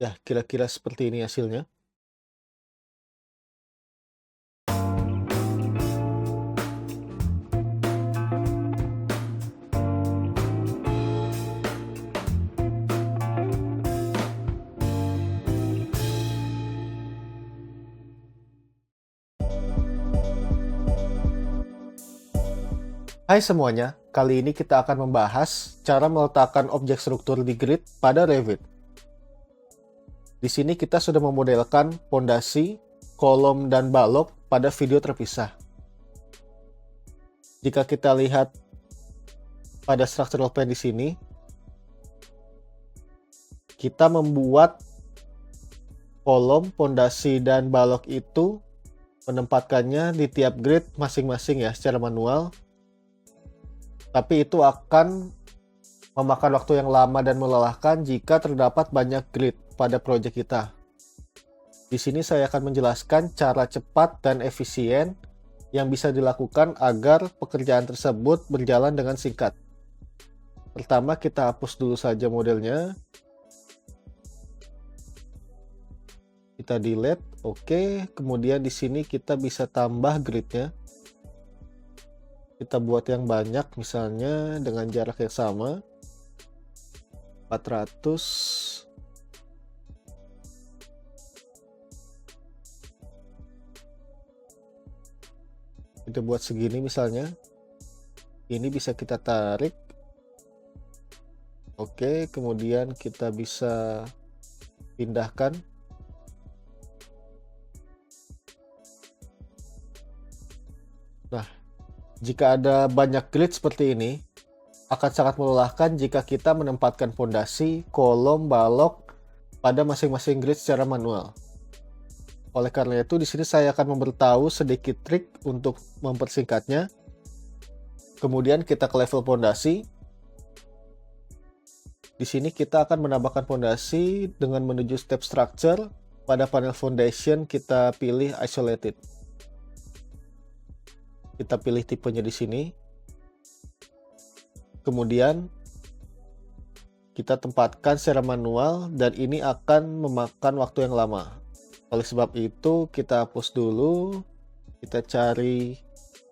Ya, kira-kira seperti ini hasilnya. Hai semuanya, kali ini kita akan membahas cara meletakkan objek struktur di grid pada Revit. Di sini kita sudah memodelkan fondasi, kolom, dan balok pada video terpisah. Jika kita lihat pada structural plan di sini, kita membuat kolom, fondasi, dan balok itu menempatkannya di tiap grid masing-masing ya secara manual. Tapi itu akan memakan waktu yang lama dan melelahkan jika terdapat banyak grid pada proyek kita. Di sini saya akan menjelaskan cara cepat dan efisien yang bisa dilakukan agar pekerjaan tersebut berjalan dengan singkat. Pertama, kita hapus dulu saja modelnya. Kita delete, oke. Kemudian di sini kita bisa tambah gridnya. Kita buat yang banyak, misalnya dengan jarak yang sama, 400. Kita buat segini misalnya. Ini bisa kita tarik. Oke, kemudian kita bisa pindahkan. Nah, jika ada banyak grid seperti ini, akan sangat melelahkan jika kita menempatkan fondasi, kolom, balok pada masing-masing grid secara manual. Oleh karena itu, di sini saya akan memberitahu sedikit trik untuk mempersingkatnya. Kemudian kita ke level fondasi. Di sini kita akan menambahkan fondasi dengan menuju step structure. Pada panel foundation kita pilih isolated. Kita pilih tipenya di sini. Kemudian kita tempatkan secara manual dan ini akan memakan waktu yang lama. Oleh sebab itu kita hapus dulu.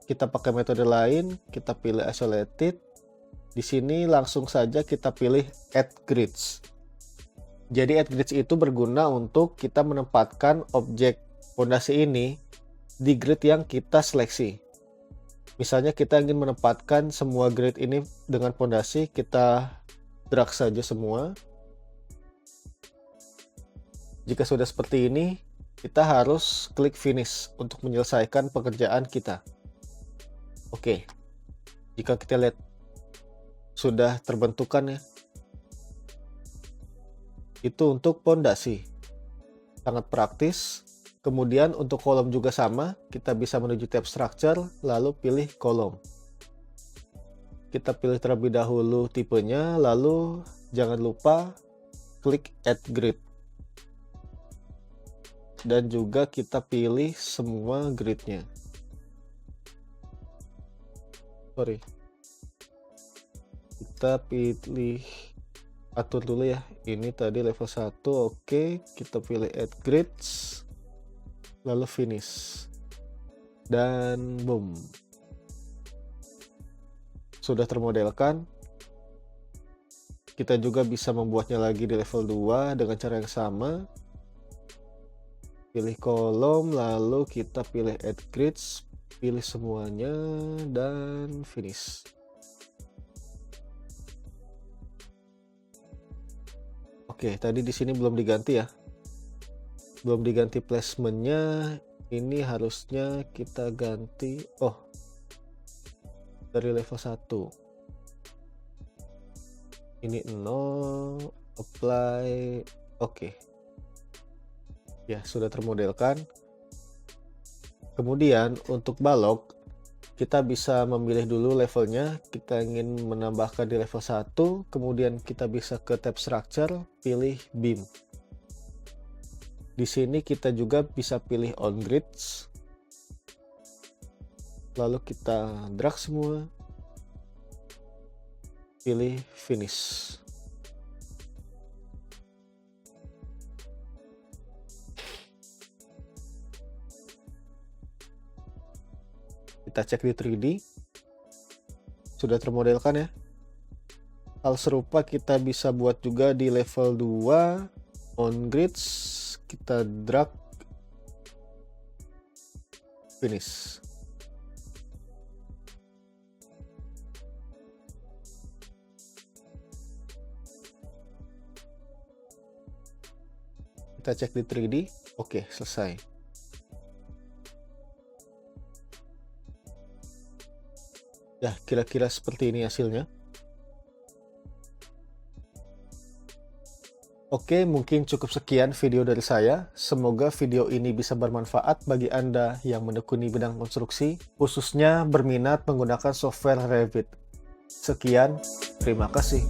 Kita pakai metode lain, kita pilih isolated. Di sini langsung saja kita pilih add grids. Jadi add grids itu berguna untuk kita menempatkan objek fondasi ini di grid yang kita seleksi. Misalnya kita ingin menempatkan semua grid ini dengan fondasi, kita drag saja semua. Jika sudah seperti ini, kita harus klik finish untuk menyelesaikan pekerjaan kita. Oke, jika kita lihat sudah terbentukan ya. Itu untuk fondasi. Sangat praktis. Kemudian untuk kolom juga sama, kita bisa menuju tab structure, lalu pilih kolom. Kita pilih terlebih dahulu tipenya, lalu jangan lupa klik add grid. Dan juga kita pilih semua gridnya. Kita pilih, atur dulu ya, ini tadi level 1, oke. Kita pilih add grids, lalu finish, dan boom, sudah termodelkan. Kita juga bisa membuatnya lagi di level 2 dengan cara yang sama. Pilih kolom, lalu kita pilih add grids, pilih semuanya, dan finish. Oke, tadi di sini belum diganti ya. Belum diganti placementnya. Ini harusnya kita ganti. Oh, dari level 1. Ini 0, apply. Oke. Ya, sudah termodelkan. Kemudian untuk balok, kita bisa memilih dulu levelnya. Kita ingin menambahkan di level 1, kemudian kita bisa ke tab structure, pilih beam. Di sini kita juga bisa pilih on grids. Lalu kita drag semua. Pilih finish. Kita cek di 3D. Sudah termodelkan ya. Hal serupa kita bisa buat juga di level 2. On grids, kita drag, finish. Kita cek di 3D. Oke, selesai. Ya, kira-kira seperti ini hasilnya. Oke, mungkin cukup sekian video dari saya. Semoga video ini bisa bermanfaat bagi Anda yang menekuni bidang konstruksi, khususnya berminat menggunakan software Revit. Sekian, terima kasih.